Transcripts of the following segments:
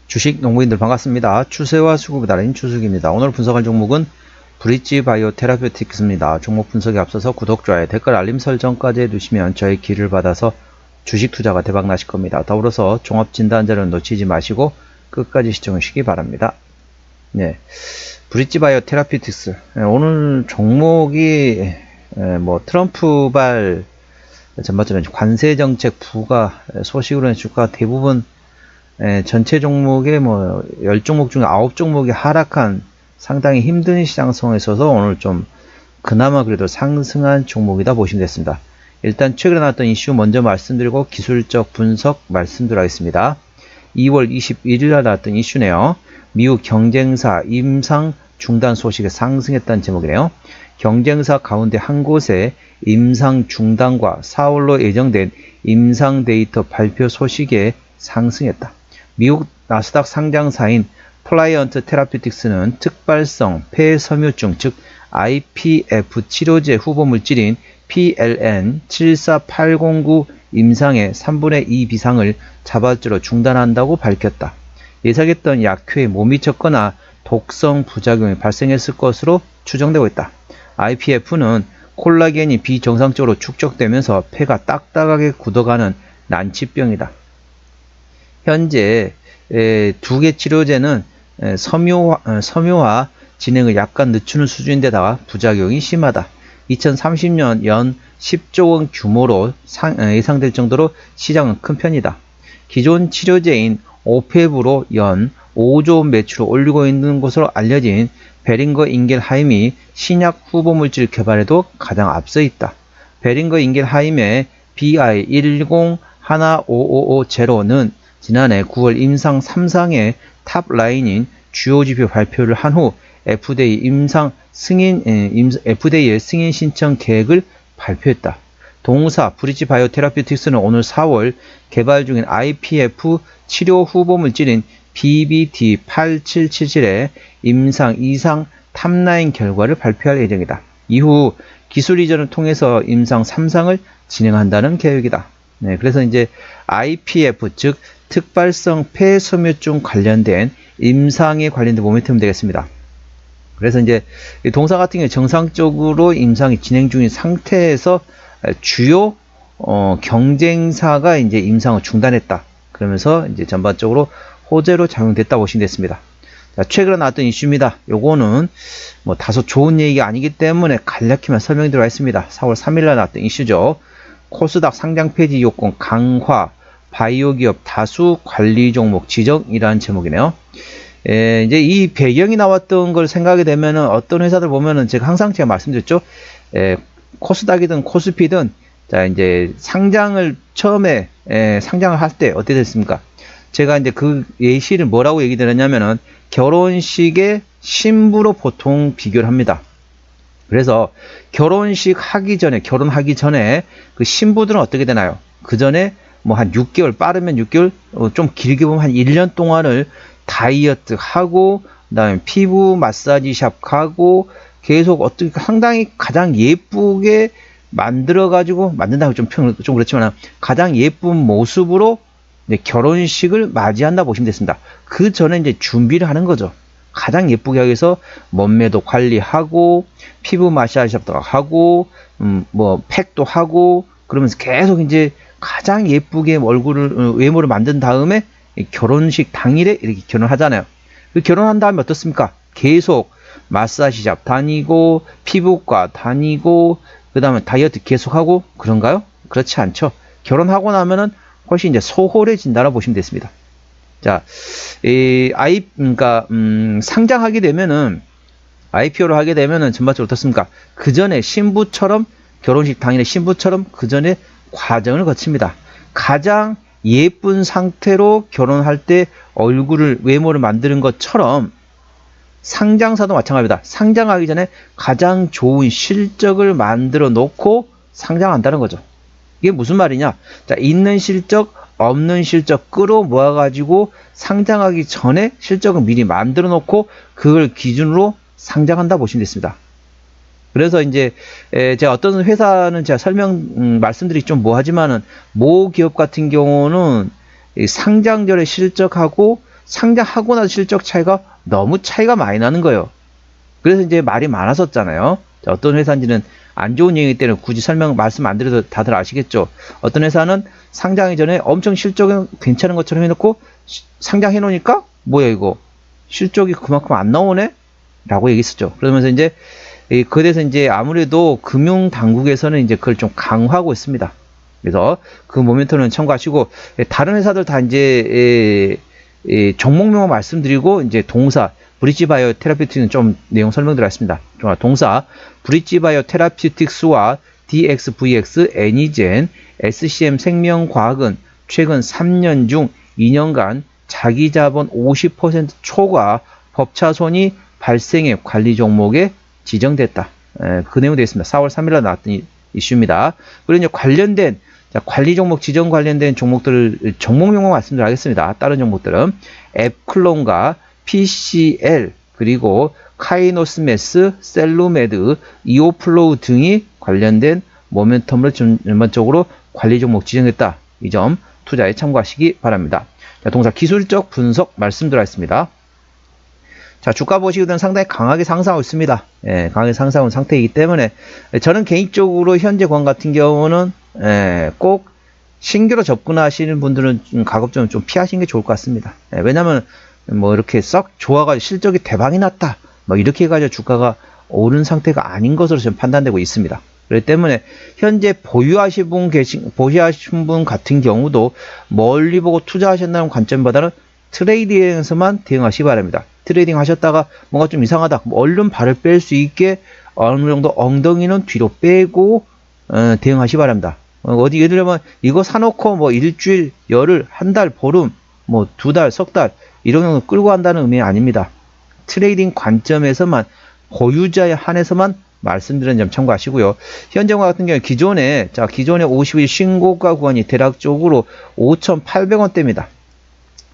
주식 농부인들 반갑습니다. 추세와 수급에 달인 추석입니다. 오늘 분석할 종목은 브릿지 바이오 테라피우틱스입니다. 종목 분석에 앞서서 구독, 좋아요, 댓글, 알림 설정까지 해두시면 저의 기를 받아서 주식 투자가 대박 나실 겁니다. 더불어서 종합 진단 자료는 놓치지 마시고 끝까지 시청하시기 바랍니다. 네, 브릿지 바이오 테라피우틱스 오늘 종목이 트럼프발 전반적으로 관세 정책 부과 소식으로 주가 대부분 전체 종목의 10종목 중에 9종목이 하락한 상당히 힘든 시장성에 있어서 오늘 좀 그나마 그래도 상승한 종목이다 보시면 됐습니다. 일단 최근에 나왔던 이슈 먼저 말씀드리고 기술적 분석 말씀드리도록 하겠습니다. 2월 21일 날 나왔던 이슈네요. 미국 경쟁사 임상 중단 소식에 상승했다는 제목이네요. 경쟁사 가운데 한 곳에 임상 중단과 4월로 예정된 임상 데이터 발표 소식에 상승했다. 미국 나스닥 상장사인 플라이언트 테라피우틱스는 특발성 폐섬유증 즉 IPF 치료제 후보물질인 PLN 74809 임상의 3분의 2 비상을 자발적으로 중단한다고 밝혔다. 예상했던 약효에 못 미쳤거나 독성 부작용이 발생했을 것으로 추정되고 있다. IPF는 콜라겐이 비정상적으로 축적되면서 폐가 딱딱하게 굳어가는 난치병이다. 현재 두 개 치료제는 섬유화 진행을 약간 늦추는 수준인데다가 부작용이 심하다. 2030년 연 10조 원 규모로 예상될 정도로 시장은 큰 편이다. 기존 치료제인 오페브로 연 5조 원 매출을 올리고 있는 것으로 알려진 베링거 인겔하임이 신약 후보물질 개발에도 가장 앞서 있다. 베링거 인겔하임의 BI1015550는 지난해 9월 임상 3상의 탑라인인 주요 지표 발표를 한 후 FDA의 승인 신청 계획을 발표했다. 동사 브릿지 바이오 테라피우틱스는 오늘 4월 개발 중인 IPF 치료 후보물질인 BBT8777의 임상 2상 탑라인 결과를 발표할 예정이다. 이후 기술 이전을 통해서 임상 3상을 진행한다는 계획이다. 네, 그래서 이제 IPF 즉 특발성 폐섬유증 관련된 임상에 관련된 모멘텀이 되겠습니다. 그래서 이제 동사 같은 경우 정상적으로 임상이 진행 중인 상태에서 주요 경쟁사가 이제 임상을 중단했다. 그러면서 이제 전반적으로 호재로 작용됐다 보시면 됐습니다. 자, 최근에 나왔던 이슈입니다. 요거는 다소 좋은 얘기가 아니기 때문에 간략히만 설명드리도록 하겠습니다. 4월 3일날 나왔던 이슈죠. 코스닥 상장 폐지 요건 강화, 바이오 기업 다수 관리 종목 지정이라는 제목이네요. 이제 이 배경이 나왔던 걸 생각하게 되면은 어떤 회사들 보면은 제가 항상 말씀드렸죠. 코스닥이든 코스피든 자 이제 상장을 처음에 상장을 할 때 어떻게 됐습니까? 제가 이제 그 예시를 뭐라고 얘기 드렸냐면은 결혼식의 신부로 보통 비교를 합니다. 그래서 결혼식 하기 전에 결혼하기 전에 그 신부들은 어떻게 되나요? 그 전에 한 6개월 빠르면 6개월 좀 길게 보면 한 1년 동안을 다이어트 하고 그다음에 피부 마사지 샵 가고 계속 어떻게 상당히 가장 예쁘게 만들어 가지고 만든다고 좀 그렇지만 가장 예쁜 모습으로 결혼식을 맞이한다 보시면 됐습니다. 그 전에 이제 준비를 하는 거죠. 가장 예쁘게 하기 위해서 몸매도 관리하고 피부 마사지 샵도 하고 팩도 하고 그러면서 계속 이제 가장 예쁘게 외모를 만든 다음에 결혼식 당일에 이렇게 결혼하잖아요. 그 결혼한 다음에 어떻습니까? 계속 마사지샵 다니고 피부과 다니고 그 다음에 다이어트 계속하고 그런가요? 그렇지 않죠. 결혼하고 나면은 훨씬 이제 소홀해진다고 보시면 됐습니다. 자, 상장하게 되면은 IPO를 하게 되면은 전반적으로 어떻습니까? 그 전에 신부처럼 결혼식 당일에 신부처럼 그 전에 과정을 거칩니다. 가장 예쁜 상태로 결혼할 때 외모를 만드는 것처럼 상장사도 마찬가지입니다. 상장하기 전에 가장 좋은 실적을 만들어 놓고 상장한다는 거죠. 이게 무슨 말이냐? 자, 있는 실적, 없는 실적 끌어모아 가지고 상장하기 전에 실적을 미리 만들어 놓고 그걸 기준으로 상장한다 보시면 됐습니다. 그래서 이제 제가 어떤 회사는 제가 말씀드리기 좀 뭐하지만은 모 기업 같은 경우는 상장 전에 실적하고 상장하고 나서 실적 차이가 너무 차이가 많이 나는 거예요. 그래서 이제 말이 많았었잖아요. 자, 어떤 회사인지는 안 좋은 얘기이기 때문에 굳이 말씀 안 드려도 다들 아시겠죠. 어떤 회사는 상장하기 전에 엄청 실적은 괜찮은 것처럼 해놓고 상장해 놓으니까 뭐야 이거 실적이 그만큼 안 나오네? 라고 얘기했었죠. 그러면서 이제 그에 대해서 이제 아무래도 금융 당국에서는 이제 그걸 좀 강화하고 있습니다. 그래서 그 모멘텀은 참고하시고 다른 회사들 다 이제 종목명을 말씀드리고 이제 동사 브릿지바이오 테라피틱스는 좀 내용 설명드렸습니다. 동사 브릿지바이오 테라피틱스와 DXVX, 애니젠, SCM 생명과학은 최근 3년 중 2년간 자기자본 50% 초과 법차손이 발생해 관리 종목에 지정됐다. 그 내용이 되어 있습니다. 4월 3일에 나왔던 이슈입니다. 그리고 이제 관련된 관리 종목 지정 관련된 종목들을 종목 명목 말씀드리겠습니다. 다른 종목들은 앱클론과 PCL 그리고 카이노스메스, 셀루메드, 이오플로우 등이 관련된 모멘텀을 전반적으로 관리 종목 지정했다. 이 점 투자에 참고하시기 바랍니다. 자, 동사 기술적 분석 말씀드리겠습니다. 자, 주가 보시거든 상당히 강하게 상승하고 있습니다. 예, 강하게 상승하는 상태이기 때문에 저는 개인적으로 현재 구간 같은 경우는 꼭 신규로 접근하시는 분들은 가급적 좀 피하시는 게 좋을 것 같습니다. 예, 왜냐면 뭐 이렇게 썩 좋아가지고 실적이 대박이 났다. 뭐 이렇게 해가지고 주가가 오른 상태가 아닌 것으로 지금 판단되고 있습니다. 그렇기 때문에 현재 보유하신 분 같은 경우도 멀리 보고 투자하신다는 관점보다는 트레이딩에서만 대응하시기 바랍니다. 트레이딩 하셨다가 뭔가 좀 이상하다. 얼른 발을 뺄 수 있게 어느 정도 엉덩이는 뒤로 빼고 대응하시기 바랍니다. 어디 예를 들면 이거 사놓고 뭐 일주일, 열흘, 한 달, 보름, 뭐 두 달, 석 달 이런 거 끌고 간다는 의미 아닙니다. 트레이딩 관점에서만 보유자에 한해서만 말씀드리는 점 참고하시고요. 현재와 같은 경우 기존에 50일 신고가 구간이 대략적으로 5,800원대입니다.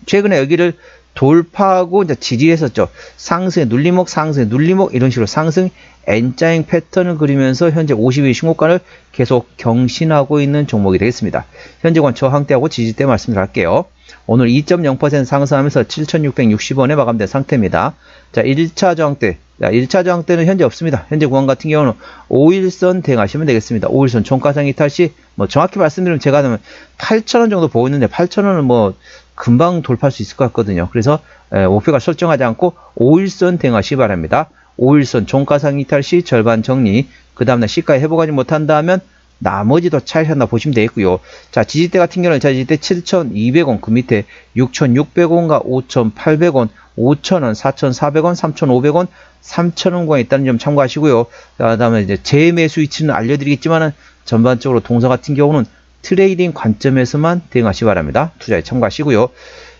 최근에 여기를 돌파하고 이제 지지했었죠. 상승의 눌림목, 상승의 눌림목 이런 식으로 상승 N자형 패턴을 그리면서 현재 50일 신고가를 계속 경신하고 있는 종목이 되겠습니다. 현재권 저항대하고 지지대 말씀드릴게요. 오늘 2.0% 상승하면서 7,660원에 마감된 상태입니다. 자, 1차 저항대. 자, 1차 저항대는 현재 없습니다. 현재 구간 같은 경우는 5일선 대응하시면 되겠습니다. 5일선 종가상 이탈 시, 뭐 정확히 말씀드리면 제가 하면 8,000원 정도 보고 있는데 8,000원은 뭐 금방 돌파할 수 있을 것 같거든요. 그래서 목표가 설정하지 않고 5일선 대응하시기 바랍니다. 5일선 종가상 이탈 시 절반 정리, 그 다음날 시가에 회복하지 못한다면 나머지도 차익한다 보시면 되겠고요. 자, 지지대 같은 경우는 지지대 7,200원, 그 밑에 6,600원과 5,800원, 5,000원, 4,400원, 3,500원, 3,000원권에 있다는 점 참고하시고요. 자, 그 다음에 이제 재매수 위치는 알려드리겠지만은 전반적으로 동사 같은 경우는 트레이딩 관점에서만 대응하시기 바랍니다. 투자에 참고하시고요.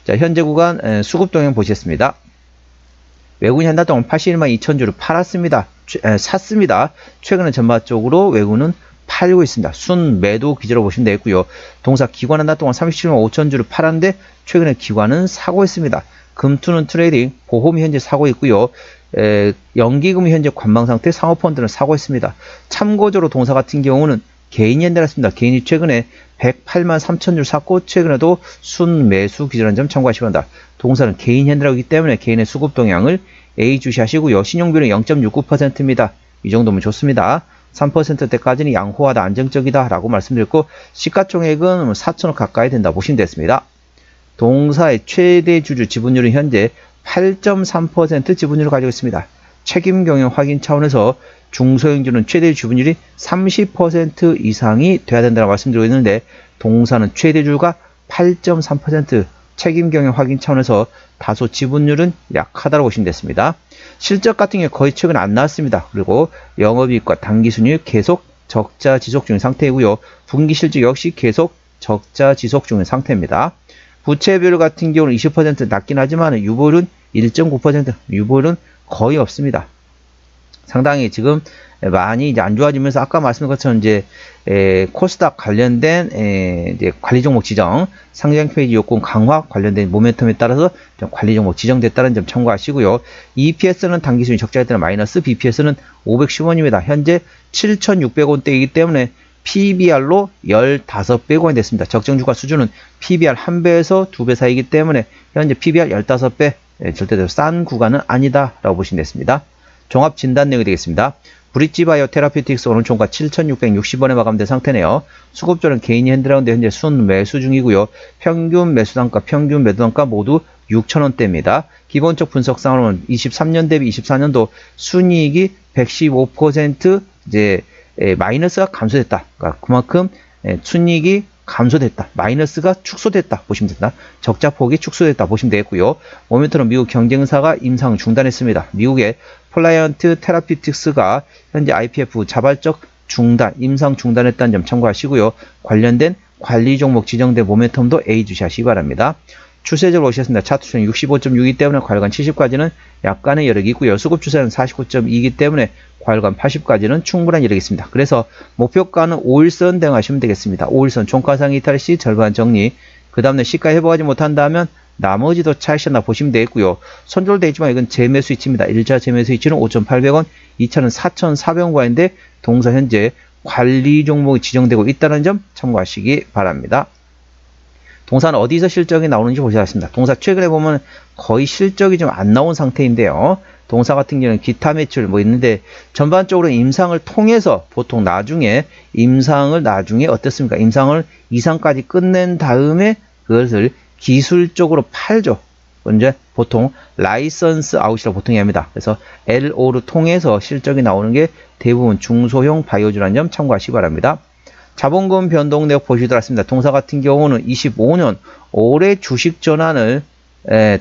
자, 현재 구간 수급 동향 보시겠습니다. 외국인 한 달 동안 81만 2천 주를 샀습니다. 최근에 전반적으로 외국은 팔고 있습니다. 순 매도 기조로 보시면 되겠고요. 동사 기관 한 달 동안 37만 5천 주를 팔았는데 최근에 기관은 사고 있습니다. 금투는 트레이딩, 보험이 현재 사고 있고요. 연기금이 현재 관망 상태, 상호펀드는 사고 있습니다. 참고적으로 동사 같은 경우는 개인이 현대랐습니다. 개인이 최근에 108만 3천 줄 샀고 최근에도 순 매수 기준한 점 참고하시기 바랍니다. 동사는 개인 현대라기 때문에 개인의 수급 동향을 A 주시하시고요. 신용비는 0.69%입니다. 이 정도면 좋습니다. 3%대까지는 양호하다, 안정적이다 라고 말씀드렸고 시가총액은 4천억 가까이 된다 보시면 됐습니다. 동사의 최대 주주 지분율은 현재 8.3% 지분율을 가지고 있습니다. 책임 경영 확인 차원에서 중소형주는 최대 지분율이 30% 이상이 돼야 된다고 말씀드리고 있는데 동사는 최대주가 8.3% 책임 경영 확인 차원에서 다소 지분율은 약하다고 보시면 됐습니다. 실적 같은 경우 거의 최근 안 나왔습니다. 그리고 영업이익과 당기순이익 계속 적자 지속 중인 상태이고요. 분기 실적 역시 계속 적자 지속 중인 상태입니다. 부채비율 같은 경우는 20% 낮긴 하지만 유보율은 1.9%, 유보율은 거의 없습니다. 상당히 지금 많이 이제 안 좋아지면서 아까 말씀드린 것처럼 이제 코스닥 관련된 이제 관리 종목 지정, 상장 페이지 요건 강화 관련된 모멘텀에 따라서 좀 관리 종목 지정됐다는 점 참고하시고요. EPS는 당기순이 적자일 때는 마이너스, BPS는 510원입니다. 현재 7,600원대이기 때문에 PBR로 15배 구간이 됐습니다. 적정주가 수준은 PBR 1배에서 2배 사이이기 때문에 현재 PBR 15배, 절대로 싼 구간은 아니다라고 보시면 됐습니다. 종합 진단 내용이 되겠습니다. 브릿지바이오 테라피틱스 오늘 종가 7,660원에 마감된 상태네요. 수급조는 개인이 핸들하는데 현재 순 매수 중이고요. 평균 매수단가, 평균 매도단가 모두 6,000원대입니다. 기본적 분석상으로는 23년 대비 24년도 순이익이 115% 이제 마이너스가 감소됐다. 그러니까 그만큼 순이익이 감소됐다. 마이너스가 축소됐다. 보시면 된다. 적자폭이 축소됐다. 보시면 되겠고요. 모멘텀은 미국 경쟁사가 임상 중단했습니다. 미국의 플라이언트 테라피틱스가 현재 IPF 자발적 중단, 임상 중단했다는 점 참고하시고요. 관련된 관리 종목 지정된 모멘텀도 A 주시하시기 바랍니다. 추세적으로 오셨습니다. 차트 추세는 65.6이기 때문에 과열관 70까지는 약간의 여력이 있고요. 수급 추세는 49.2이기 때문에 과열관 80까지는 충분한 여력이 있습니다. 그래서 목표가는 5일선 대응하시면 되겠습니다. 5일선 종가상 이탈 시 절반 정리, 그 다음에 시가 회복하지 못한다면 나머지도 차익이나 보시면 되겠고요. 손절되어 있지만 이건 재매수 위치입니다. 1차 재매수 위치는 5,800원, 2차는 4,400원인데 동사 현재 관리 종목이 지정되고 있다는 점 참고하시기 바랍니다. 동사는 어디서 실적이 나오는지 보셔야겠습니다. 동사 최근에 보면 거의 실적이 좀 안 나온 상태인데요. 동사 같은 경우는 기타 매출 뭐 있는데 전반적으로 임상을 통해서 보통 나중에 임상을 나중에 어떻습니까? 임상을 이상까지 끝낸 다음에 그것을 기술적으로 팔죠. 이제 보통 라이선스 아웃이라고 보통 얘기합니다. 그래서 LO를 통해서 실적이 나오는 게 대부분 중소형 바이오주라는 점 참고하시기 바랍니다. 자본금 변동 내역 보시도록 하겠습니다. 동사 같은 경우는 25년 올해 주식 전환을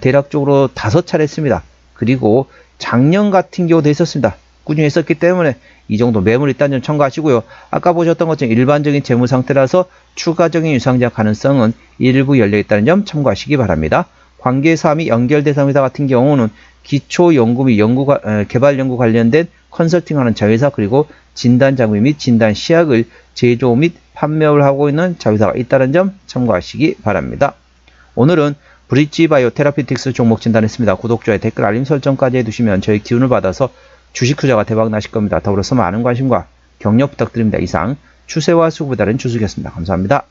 대략적으로 5차례 했습니다. 그리고 작년 같은 경우도 했었습니다. 꾸준히 했었기 때문에 이 정도 매물이 있다는 점 참고하시고요. 아까 보셨던 것처럼 일반적인 재무 상태라서 추가적인 유상자 가능성은 일부 열려있다는 점 참고하시기 바랍니다. 관계사 및 연결대상 회사 같은 경우는 기초연구 및 개발연구 관련된 컨설팅하는 자회사 그리고 진단장비 및 진단시약을 제조 및 판매를 하고 있는 자회사가 있다는 점 참고하시기 바랍니다. 오늘은 브릿지바이오 테라피틱스 종목 진단했습니다. 구독, 좋아요, 댓글, 알림 설정까지 해두시면 저희 기운을 받아서 주식 투자가 대박 나실 겁니다. 더불어서 많은 관심과 격려 부탁드립니다. 이상 추세와 수급에 따른 주식이었습니다. 감사합니다.